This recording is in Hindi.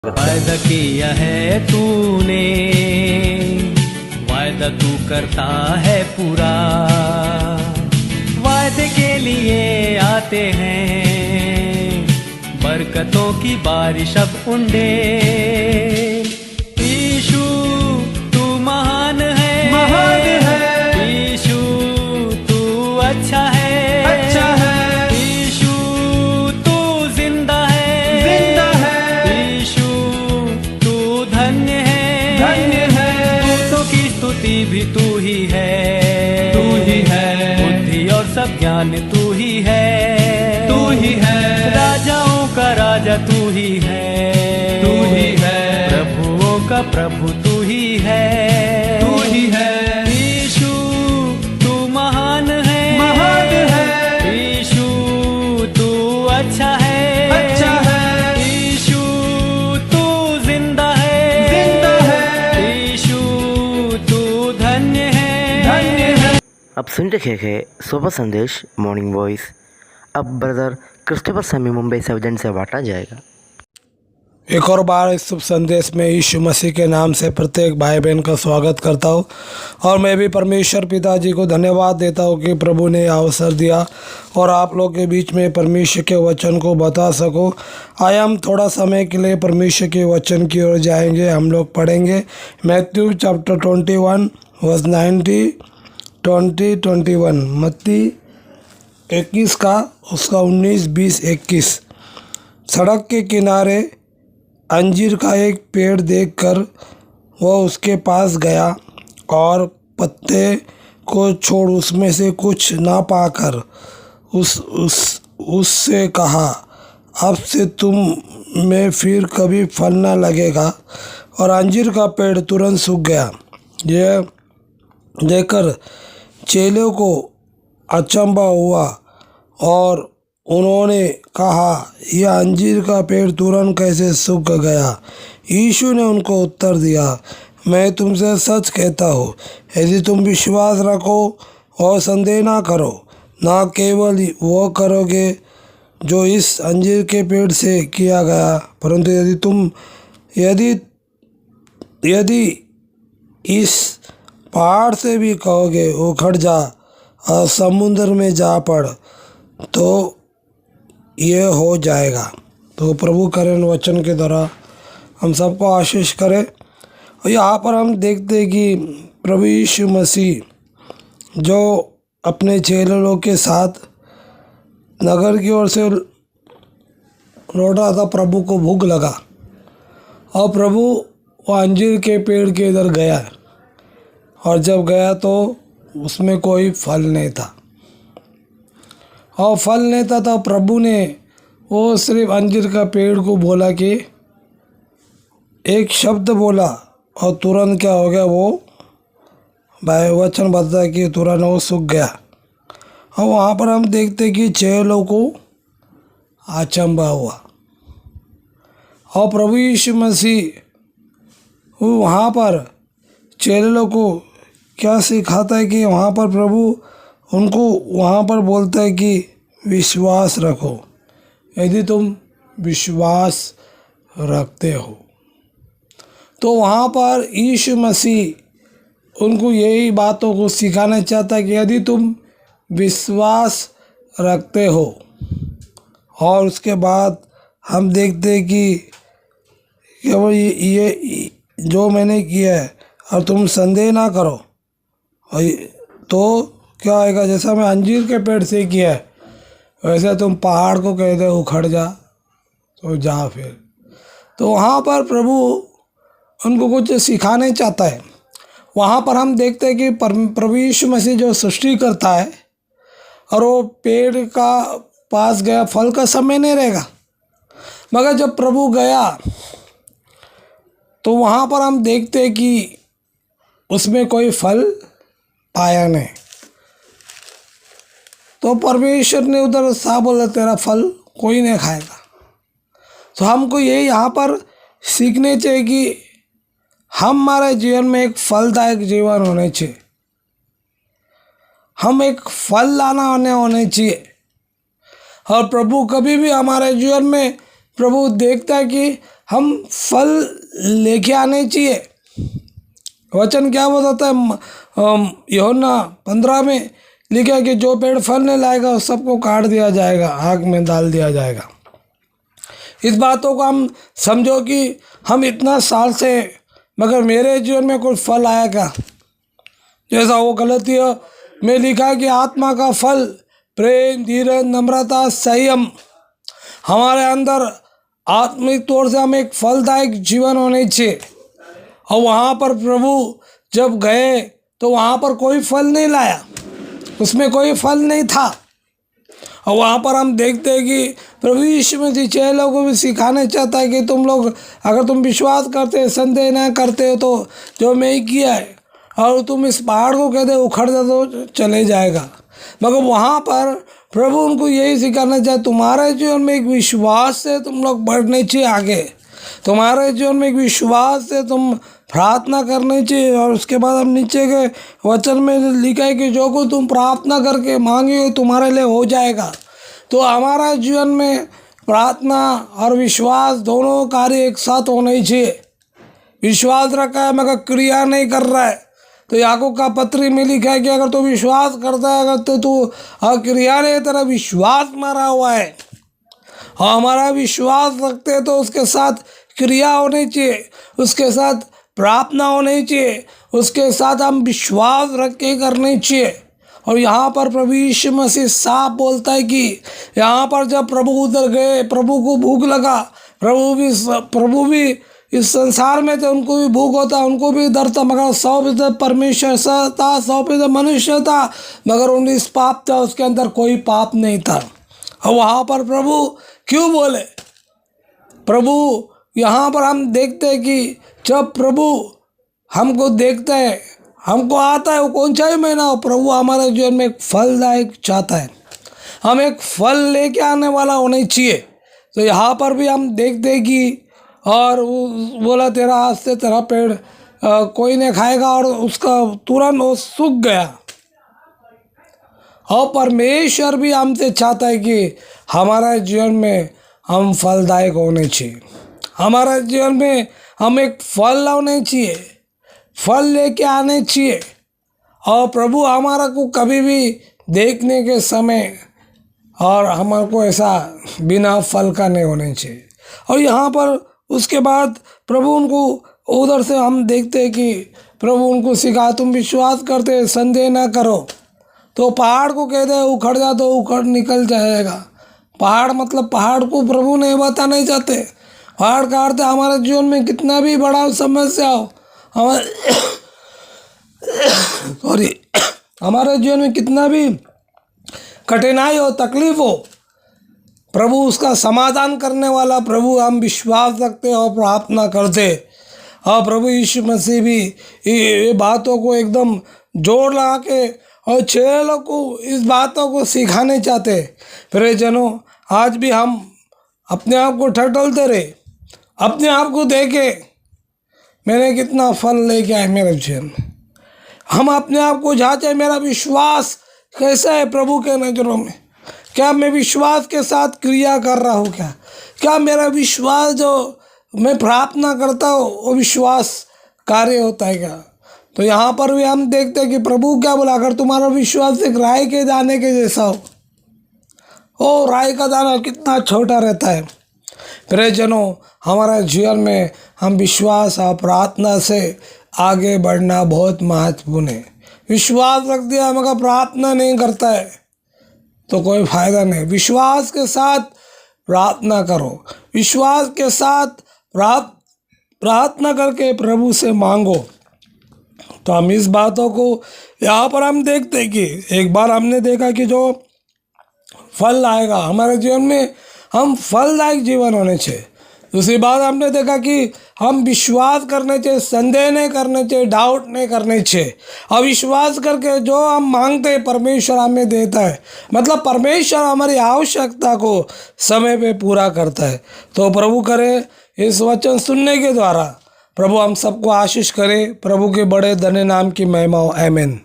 वायदा किया है तूने, वायदा तू करता है पूरा। वायदे के लिए आते हैं बरकतों की बारिश अब उंडे। यीशु तू महान है, महान है। यीशु तू अच्छा है, अच्छा है। यीशु तू जिंदा है, जिंदा है। यीशु तू धन्य है, धन्य है। दूतों की स्तुति भी तू ही है, तू ही है। बुद्धि और सब ज्ञान तू ही है, तू ही है। राजाओं का राजा तू ही है, तू ही है। प्रभुओं का प्रभु तू ही है, तू ही है। यीशु तू महान है, महान है। यीशु तू अच्छा है, अच्छा है। यीशु तू जिंदा है, जिंदा है। यीशु तू धन्य है, धन्य है। आप सुन रहे हैं सुबह संदेश मॉर्निंग वॉइस। अब ब्रदर क्रिस्टोफर समी मुंबई से वजन से बांटा जाएगा। एक और बार इस शुभ संदेश में यीशु मसीह के नाम से प्रत्येक भाई बहन का स्वागत करता हूँ। और मैं भी परमेश्वर पिताजी को धन्यवाद देता हूँ कि प्रभु ने अवसर दिया और आप लोग के बीच में परमेश्वर के वचन को बता सको। आए हम थोड़ा समय के लिए परमेश्वर के वचन की ओर जाएंगे। हम लोग पढ़ेंगे मैथ्यू चैप्टर 21 वर्स 90 20 21, मत्ती 21 का उसका 19 20 21। सड़क के किनारे अंजीर का एक पेड़ देखकर वह उसके पास गया और पत्ते को छोड़ उसमें से कुछ ना पाकर उससे कहा, अब से तुम में फिर कभी फल न लगेगा। और अंजीर का पेड़ तुरंत सूख गया। यह देखकर चेलों को अचंभा हुआ और उन्होंने कहा, यह अंजीर का पेड़ तुरंत कैसे सूख गया? यीशु ने उनको उत्तर दिया, मैं तुमसे सच कहता हूँ, यदि तुम विश्वास रखो और संदेह ना करो, ना केवल वो करोगे जो इस अंजीर के पेड़ से किया गया, परंतु यदि इस पहाड़ से भी कहोगे उखड़ जा और समुद्र में जा पड़, तो ये हो जाएगा। तो प्रभु करें वचन के द्वारा हम सबको आशीष करें। और यहाँ पर हम देखते हैं कि प्रभु यीशु मसीह जो अपने चेलों के साथ नगर की ओर से लौट रहा था, प्रभु को भूख लगा और प्रभु वो अंजीर के पेड़ के इधर गया। और जब गया तो उसमें कोई फल नहीं था। और फल नहीं था तो प्रभु ने वो सिर्फ अंजीर का पेड़ को बोला कि एक शब्द बोला और तुरंत क्या हो गया, वो वचन बताता है कि तुरंत वो सूख गया। और वहाँ पर हम देखते कि चेलों को अचंभा हुआ। और प्रभु यीशु मसीह वो वहाँ पर चेलों को क्या सिखाता है कि वहाँ पर प्रभु उनको वहाँ पर बोलता है कि विश्वास रखो, यदि तुम विश्वास रखते हो। तो वहाँ पर यीशु मसीह उनको यही बातों को सिखाना चाहता है कि यदि तुम विश्वास रखते हो। और उसके बाद हम देखते हैं कि वो ये जो मैंने किया है और तुम संदेह ना करो, तो क्या आएगा, जैसा मैं अंजीर के पेड़ से किया है वैसे तुम पहाड़ को कह दे उखड़ जा तो जा फिर। तो वहाँ पर प्रभु उनको कुछ सिखाने चाहता है। वहाँ पर हम देखते हैं कि प्रभु यीशु मसीह जो सृष्टि करता है और वो पेड़ का पास गया, फल का समय नहीं रहेगा, मगर जब प्रभु गया तो वहाँ पर हम देखते हैं कि उसमें कोई फल पाया नहीं। तो परमेश्वर ने उधर साफ बोला, तेरा फल कोई नहीं खाएगा। तो हमको ये यहाँ पर सीखने चाहिए कि हमारे जीवन में एक फलदायक जीवन होने चाहिए। हम एक फल लाना होने चाहिए। और प्रभु कभी भी हमारे जीवन में प्रभु देखता है कि हम फल लेके आने चाहिए। वचन क्या बताता है? यूहन्ना 15 में लिखा है कि जो पेड़ फल नहीं लाएगा उस सबको काट दिया जाएगा, आग में डाल दिया जाएगा। इस बातों को हम समझो कि हम इतना साल से, मगर मेरे जीवन में कोई फल आया क्या? जैसा वो गलतियों में लिखा है कि आत्मा का फल प्रेम, धीरज, नम्रता, संयम, हमारे अंदर आत्मिक तौर से हम एक फलदायक जीवन होने चाहिए। और वहाँ पर प्रभु जब गए तो वहाँ पर कोई फल नहीं लाया, उसमें कोई फल नहीं था। और वहाँ पर हम देखते हैं कि प्रभु यीशु मसीह चेलों को भी सिखाना चाहता है कि तुम लोग अगर तुम विश्वास करते, संदेह ना करते हो तो जो मैं ही किया है, और तुम इस पहाड़ को कहते उखड़ जा तो चले जाएगा। मगर वहाँ पर प्रभु उनको यही सिखाना चाहे, तुम्हारे जीवन में एक विश्वास से तुम लोग बढ़ने चाहिए आगे, तुम्हारे जीवन में एक विश्वास से तुम प्रार्थना करनी चाहिए। और उसके बाद हम नीचे के वचन में लिखा है कि जो को तुम प्रार्थना करके मांगे तुम्हारे लिए हो जाएगा। तो हमारा जीवन में प्रार्थना और विश्वास दोनों कार्य एक साथ होने चाहिए। विश्वास रखा है मगर क्रिया नहीं कर रहा है, तो याकूब का पत्री में लिखा है कि अगर तू विश्वास करता है, अगर तो तू क्रिया नहीं, तेरा विश्वास मरा हुआ है। और हमारा विश्वास रखते हैं तो उसके साथ क्रिया होनी चाहिए, उसके साथ प्रार्थना होनी चाहिए, उसके साथ हम विश्वास रख के करनी चाहिए। और यहाँ पर प्रभु यीशु मसीह साफ बोलता है कि यहाँ पर जब प्रभु उधर गए, प्रभु को भूख लगा, प्रभु भी इस संसार में थे, उनको भी भूख होता, उनको भी डर था, मगर 100% परमेश्वर था, 100% मनुष्य था, मगर 19 पाप था, उसके अंदर कोई पाप नहीं था। और वहाँ पर प्रभु क्यों बोले? प्रभु यहाँ पर हम देखते हैं कि जब प्रभु हमको देखता है, हमको आता है, वो कौन सा ही महीना हो, प्रभु हमारे जीवन में एक फलदायक चाहता है, हम एक फल लेके आने वाला होने चाहिए। तो यहाँ पर भी हम देखते हैं कि और वो बोला तेरा हाथ से तेरा पेड़ कोई नहीं खाएगा, और उसका तुरंत वो सूख गया। और परमेश्वर भी हमसे चाहता है कि हमारे जीवन में हम फलदायक होने चाहिए, हमारे जीवन में हम एक फल लाने चाहिए, फल लेके आने चाहिए। और प्रभु हमारा को कभी भी देखने के समय और हमारे को ऐसा बिना फल का नहीं होने चाहिए। और यहाँ पर उसके बाद प्रभु उनको उधर से हम देखते हैं कि प्रभु उनको सिखा, तुम विश्वास करते, संदेह ना करो। तो पहाड़ को कहते हैं उखड़ जा तो उखड़ निकल जाएगा। पहाड़ मतलब पहाड़ को प्रभु नहीं बताना चाहते। पहाड़ का अर्थ हमारे जीवन में कितना भी बड़ा समस्या हो, हमारे जीवन में कितना भी कठिनाई हो, तकलीफ हो, प्रभु उसका समाधान करने वाला प्रभु हम विश्वास रखते और प्रार्थना करते। और प्रभु यीशु मसीह भी ये बातों को एकदम जोड़ लगा के और चेलों को इस बातों को सिखाने चाहते। फिर जनों, आज भी हम अपने आप को ठटोलते रहे, अपने आप को देखे मैंने कितना फल लेके आए मेरे जीवन में। हम अपने आप को जांचे, मेरा विश्वास कैसा है प्रभु के नज़रों में? क्या मैं विश्वास के साथ क्रिया कर रहा हूँ? क्या मेरा विश्वास जो मैं प्रार्थना करता हूँ वो विश्वास कार्य होता है क्या? तो यहाँ पर भी हम देखते हैं कि प्रभु क्या बोला, अगर तुम्हारा विश्वास एक राई के दाने के जैसा हो, ओ राई का दाना कितना छोटा रहता है। प्रिय जनों, हमारे जीवन में हम विश्वास और प्रार्थना से आगे बढ़ना बहुत महत्वपूर्ण है। विश्वास रख दिया मगर प्रार्थना नहीं करता है तो कोई फायदा नहीं। विश्वास के साथ प्रार्थना करो, विश्वास के साथ प्रार्थना करके प्रभु से मांगो। तो हम इस बातों को यहाँ पर हम देखते हैं कि एक बार हमने देखा कि जो फल आएगा हमारे जीवन में, हम फलदायक जीवन होने चाहिए। दूसरी बात हमने देखा कि हम विश्वास करने चाहिए, संदेह नहीं करने चाहिए, डाउट नहीं करने चाहिए। और विश्वास करके जो हम मांगते हैं परमेश्वर हमें देता है, मतलब परमेश्वर हमारी आवश्यकता को समय पे पूरा करता है। तो प्रभु करे इस वचन सुनने के द्वारा प्रभु हम सबको आशीष करे। प्रभु के बड़े धन्य नाम की महिमा हो। आमीन।